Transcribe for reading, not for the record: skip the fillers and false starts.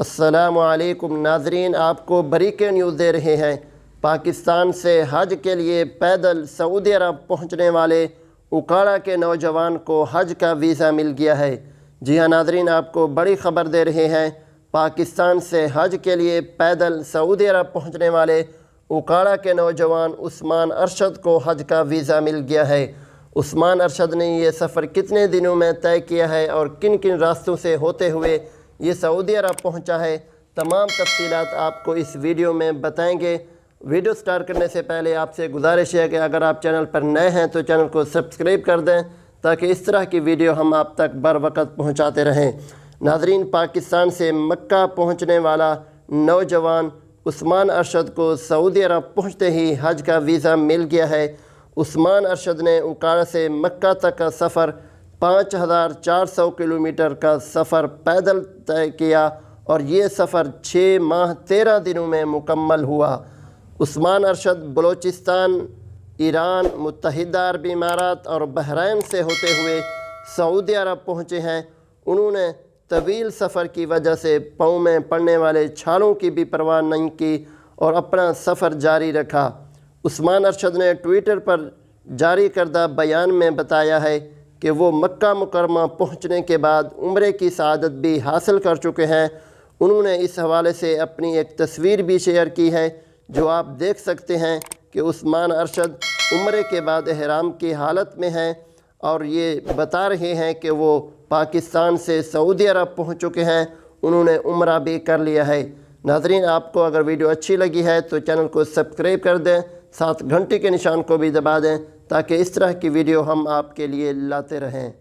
अस्सलामु अलैकुम नाज़रीन, आपको ब्रेकिंग न्यूज़ दे रहे हैं। पाकिस्तान से हज के लिए पैदल सऊदी अरब पहुंचने वाले उकाड़ा के नौजवान को हज का वीज़ा मिल गया है। जी हाँ नाज़रीन, आपको बड़ी ख़बर दे रहे हैं। पाकिस्तान से हज के लिए पैदल सऊदी अरब पहुंचने वाले उकाड़ा के नौजवान उस्मान अरशद को हज का वीज़ा मिल गया है। उस्मान अरशद ने ये सफ़र कितने दिनों में तय किया है और किन किन रास्तों से होते हुए ये सऊदी अरब पहुंचा है, तमाम तफसीलात आपको इस वीडियो में बताएंगे। वीडियो स्टार्ट करने से पहले आपसे गुजारिश है कि अगर आप चैनल पर नए हैं तो चैनल को सब्सक्राइब कर दें ताकि इस तरह की वीडियो हम आप तक बर वक्त पहुँचाते रहें। नाज़रीन, पाकिस्तान से मक्का पहुँचने वाला नौजवान उस्मान अरशद को सऊदी अरब पहुँचते ही हज का वीज़ा मिल गया है। उस्मान अरशद ने उकाड़ा से मक्का तक का सफ़र 5400 किलोमीटर का सफ़र पैदल तय किया और ये सफ़र 6 माह 13 दिनों में मुकम्मल हुआ। उस्मान अरशद बलोचिस्तान, ईरान, मुत्तहिदा अरब इमारात और बहरैन से होते हुए सऊदी अरब पहुँचे हैं। उन्होंने तवील सफ़र की वजह से पाँव में पड़ने वाले छालों की भी परवाह नहीं की और अपना सफ़र जारी रखा। उस्मान अरशद ने ट्विटर पर जारी करदा बयान में बताया है कि वो मक्का मुकरमा पहुँचने के बाद उम्रे की सआदत भी हासिल कर चुके हैं। उन्होंने इस हवाले से अपनी एक तस्वीर भी शेयर की है जो आप देख सकते हैं कि उस्मान अरशद उम्रे के बाद एहराम की हालत में हैं और ये बता रहे हैं कि वो पाकिस्तान से सऊदी अरब पहुँच चुके हैं। उन्होंने उम्रा भी कर लिया है। नाज़रीन, आपको अगर वीडियो अच्छी लगी है तो चैनल को सब्सक्राइब कर दें, साथ घंटी के निशान को भी दबा दें ताकि इस तरह की वीडियो हम आपके लिए लाते रहें।